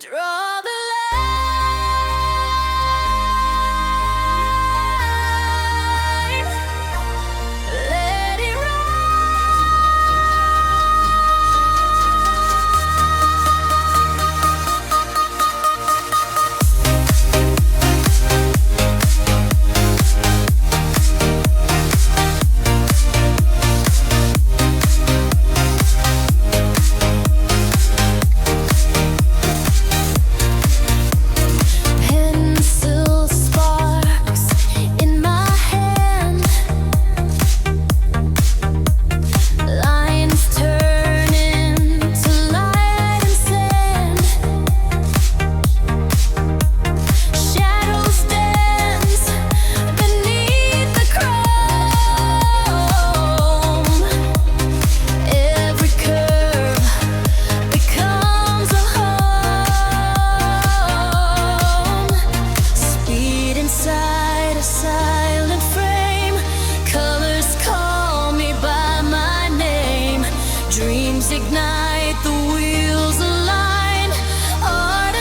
Draw the line, let it pencil sparks in my hand, lines turn into light and sand, shadows dance beneath the chrome, every curve becomes a home, speed inside a silent frame, colors call me by my name, dreams ignite